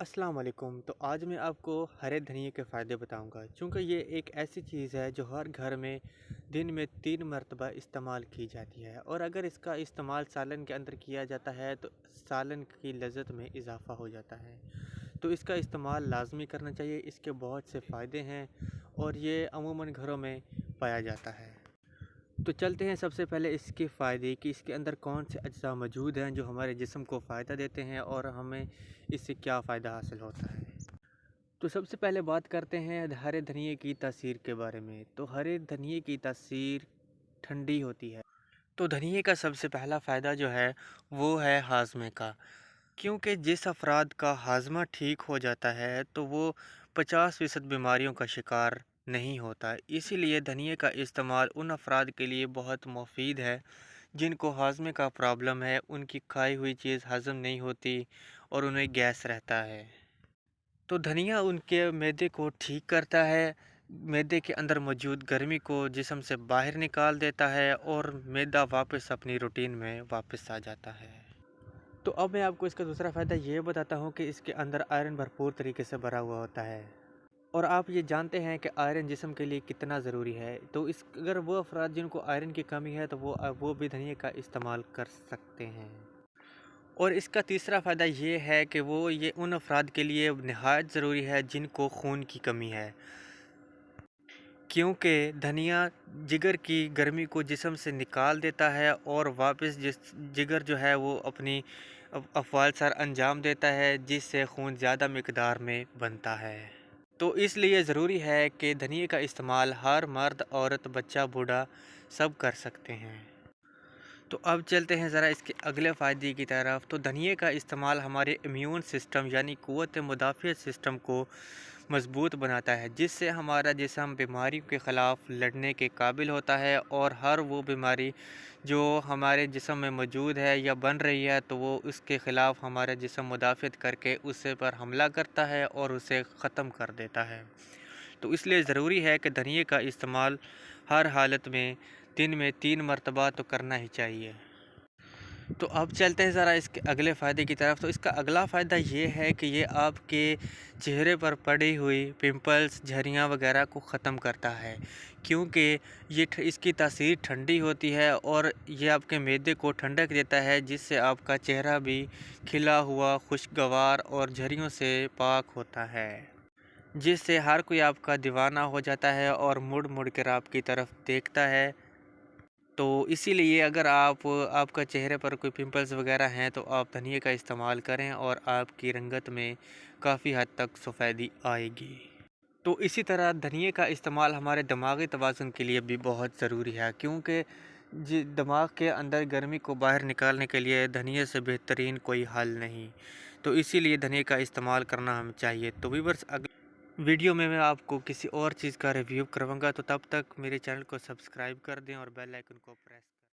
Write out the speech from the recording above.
अस्सलाम वालेकुम। तो आज मैं आपको हरे धनिए के फ़ायदे बताऊंगा, चूँकि ये एक ऐसी चीज़ है जो हर घर में दिन में 3 मरतबा इस्तेमाल की जाती है, और अगर इसका इस्तेमाल सालन के अंदर किया जाता है तो सालन की लज़्ज़त में इजाफ़ा हो जाता है। तो इसका इस्तेमाल लाज़मी करना चाहिए। इसके बहुत से फ़ायदे हैं और ये अमूमन घरों में पाया जाता है। तो चलते हैं सबसे पहले इसके फ़ायदे कि इसके अंदर कौन से अज्जा मौजूद हैं जो हमारे जिस्म को फ़ायदा देते हैं और हमें इससे क्या फ़ायदा हासिल होता है। तो सबसे पहले बात करते हैं हरे धनिए की तासीर के बारे में। तो हरे धनिए की तासीर ठंडी होती है। तो धनिए का सबसे पहला फ़ायदा जो है वो है हाजमे का, क्योंकि जिस अफराद का हाजमा ठीक हो जाता है तो वो 50% बीमारियों का शिकार नहीं होता। इसीलिए धनिए का इस्तेमाल उन अफराद के लिए बहुत मुफीद है जिनको हाजमे का प्रॉब्लम है, उनकी खाई हुई चीज़ हज़म नहीं होती और उन्हें गैस रहता है। तो धनिया उनके मैदे को ठीक करता है, मैदे के अंदर मौजूद गर्मी को जिस्म से बाहर निकाल देता है और मैदा वापस अपनी रूटीन में वापस आ जाता है। तो अब मैं आपको इसका दूसरा फ़ायदा ये बताता हूँ कि इसके अंदर आयरन भरपूर तरीके से भरा हुआ होता है, और आप ये जानते हैं कि आयरन जिस्म के लिए कितना ज़रूरी है। तो इस अगर वो अफराद जिनको आयरन की कमी है तो वो भी धनिया का इस्तेमाल कर सकते हैं। और इसका तीसरा फ़ायदा ये है कि ये उन अफराद के लिए नहायत ज़रूरी है जिनको खून की कमी है, क्योंकि धनिया जिगर की गर्मी को जिस्म से निकाल देता है और वापस जिगर जो है वो अपनी अफ़आल सार अंजाम देता है, जिससे खून ज़्यादा मिकदार में बनता है। तो इसलिए ज़रूरी है कि धनिए का इस्तेमाल हर मर्द, औरत, बच्चा, बूढ़ा सब कर सकते हैं। तो अब चलते हैं ज़रा इसके अगले फ़ायदे की तरफ। तो धनिए का इस्तेमाल हमारे इम्यून सिस्टम यानी क़ुव्वत मुदाफ़ियत सिस्टम को मज़बूत बनाता है, जिससे हमारा जिस्म बीमारियों के ख़िलाफ़ लड़ने के काबिल होता है, और हर वो बीमारी जो हमारे जिस्म में मौजूद है या बन रही है तो वो उसके ख़िलाफ़ हमारा जिस्म मुदाफ़ियत करके उससे पर हमला करता है और उसे ख़त्म कर देता है। तो इसलिए ज़रूरी है कि धनिए का इस्तेमाल हर हालत में दिन में 3 मरतबा तो करना ही चाहिए। तो अब चलते हैं ज़रा इसके अगले फ़ायदे की तरफ। तो इसका अगला फ़ायदा ये है कि ये आपके चेहरे पर पड़ी हुई पिंपल्स, झुर्रियाँ वगैरह को ख़त्म करता है, क्योंकि इसकी तासीर ठंडी होती है और ये आपके मैदे को ठंडक देता है, जिससे आपका चेहरा भी खिला हुआ, खुशगवार और झुर्रियों से पाक होता है, जिससे हर कोई आपका दीवाना हो जाता है और मुड़ मुड़ कर आपकी तरफ देखता है। तो इसीलिए अगर आपका चेहरे पर कोई पिंपल्स वगैरह हैं तो आप धनिए का इस्तेमाल करें और आपकी रंगत में काफ़ी हद तक सफ़ेदी आएगी। तो इसी तरह धनिए का इस्तेमाल हमारे दिमागी तवाज़ुन के लिए भी बहुत ज़रूरी है, क्योंकि दिमाग के अंदर गर्मी को बाहर निकालने के लिए धनिए से बेहतरीन कोई हल नहीं। तो इसीलिए धनिए का इस्तेमाल करना हमें चाहिए। तो व्यूअर्स, वीडियो में मैं आपको किसी और चीज़ का रिव्यू करवाऊंगा, तो तब तक मेरे चैनल को सब्सक्राइब कर दें और बेल आइकन को प्रेस